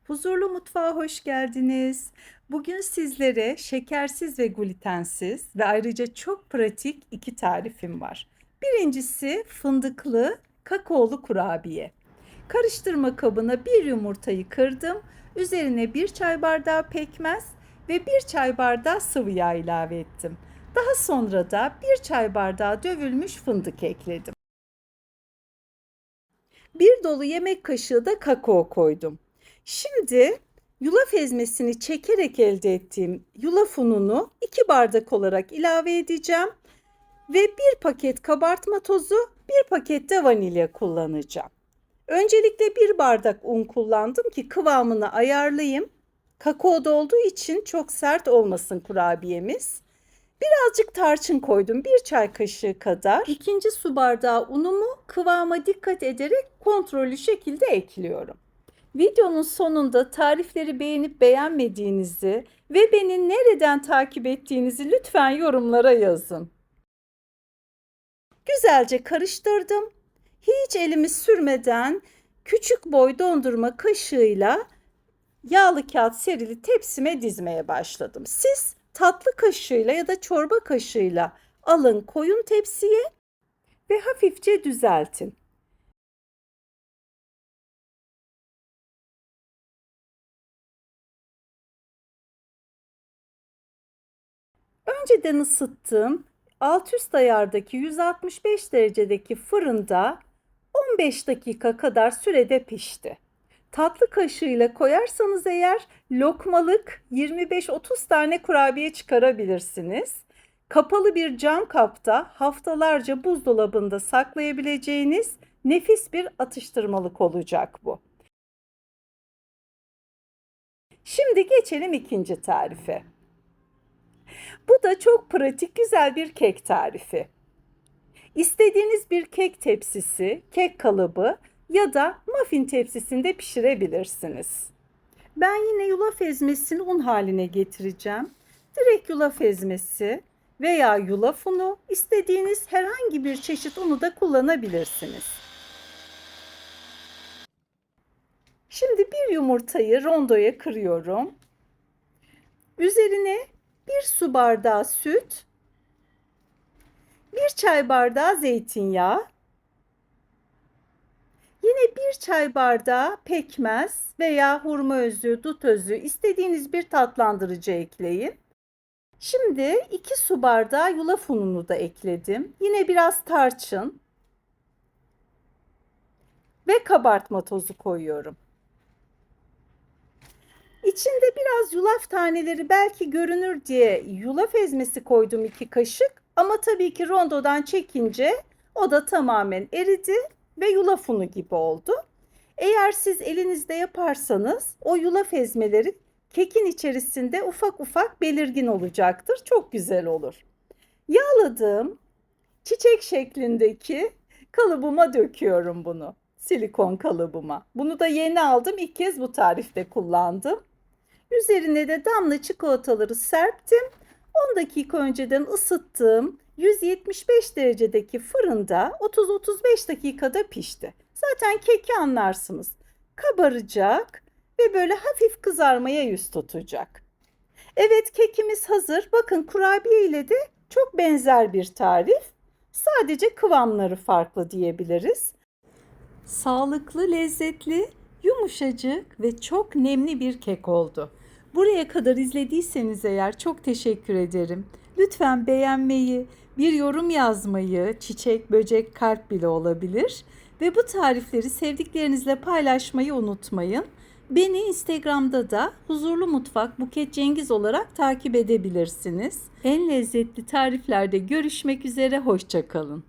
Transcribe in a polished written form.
Huzurlu Mutfağa hoş geldiniz. Bugün sizlere şekersiz ve glutensiz ve ayrıca çok pratik iki tarifim var. Birincisi fındıklı kakaolu kurabiye. Karıştırma kabına bir yumurtayı kırdım. Üzerine bir çay bardağı pekmez ve bir çay bardağı sıvı yağ ilave ettim. Daha sonra da bir çay bardağı dövülmüş fındık ekledim. Bir dolu yemek kaşığı da kakao koydum. Şimdi yulaf ezmesini çekerek elde ettiğim yulaf ununu 2 bardak olarak ilave edeceğim ve bir paket kabartma tozu, bir paket de vanilya kullanacağım. Öncelikle bir bardak un kullandım ki kıvamını ayarlayayım. Kakao da olduğu için çok sert olmasın kurabiyemiz. Birazcık tarçın koydum, bir çay kaşığı kadar. İkinci su bardağı unumu kıvama dikkat ederek kontrollü şekilde ekliyorum. Videonun sonunda tarifleri beğenip beğenmediğinizi ve beni nereden takip ettiğinizi lütfen yorumlara yazın. Güzelce karıştırdım. Hiç elimi sürmeden küçük boy dondurma kaşığıyla yağlı kağıt serili tepsime dizmeye başladım. Siz tatlı kaşığıyla ya da çorba kaşığıyla alın, koyun tepsiye ve hafifçe düzeltin. Önceden ısıttığım alt üst ayardaki 165 derecedeki fırında 15 dakika kadar sürede pişti. Tatlı kaşığıyla koyarsanız eğer lokmalık 25-30 tane kurabiye çıkarabilirsiniz. Kapalı bir cam kapta haftalarca buzdolabında saklayabileceğiniz nefis bir atıştırmalık olacak bu. Şimdi geçelim ikinci tarife. Bu da çok pratik, güzel bir kek tarifi. İstediğiniz bir kek tepsisi, kek kalıbı ya da muffin tepsisinde pişirebilirsiniz. Ben yine yulaf ezmesini un haline getireceğim. Direkt yulaf ezmesi veya yulaf unu, istediğiniz herhangi bir çeşit unu da kullanabilirsiniz. Şimdi bir yumurtayı rondoya kırıyorum. Üzerine bir su bardağı süt, bir çay bardağı zeytinyağı, yine bir çay bardağı pekmez veya hurma özü, dut özü, istediğiniz bir tatlandırıcı ekleyin. Şimdi 2 su bardağı yulaf ununu da ekledim. Yine biraz tarçın ve kabartma tozu koyuyorum. İçinde biraz yulaf taneleri belki görünür diye yulaf ezmesi koydum 2 kaşık. Ama tabii ki rondodan çekince o da tamamen eridi ve yulaf unu gibi oldu. Eğer siz elinizde yaparsanız o yulaf ezmeleri kekin içerisinde ufak ufak belirgin olacaktır. Çok güzel olur. Yağladığım çiçek şeklindeki kalıbıma döküyorum bunu. Silikon kalıbıma. Bunu da yeni aldım. İlk kez bu tarifte kullandım. Üzerine de damla çikolataları serptim. 10 dakika önceden ısıttığım 175 derecedeki fırında 30-35 dakikada pişti. Zaten keki anlarsınız. Kabaracak ve böyle hafif kızarmaya yüz tutacak. Evet, kekimiz hazır. Bakın, kurabiye ile de çok benzer bir tarif. Sadece kıvamları farklı diyebiliriz. Sağlıklı, lezzetli, yumuşacık ve çok nemli bir kek oldu. Buraya kadar izlediyseniz eğer çok teşekkür ederim. Lütfen beğenmeyi, bir yorum yazmayı, çiçek, böcek, kalp bile olabilir ve bu tarifleri sevdiklerinizle paylaşmayı unutmayın. Beni Instagram'da da Huzurlu Mutfak Buket Cengiz olarak takip edebilirsiniz. En lezzetli tariflerde görüşmek üzere, hoşça kalın.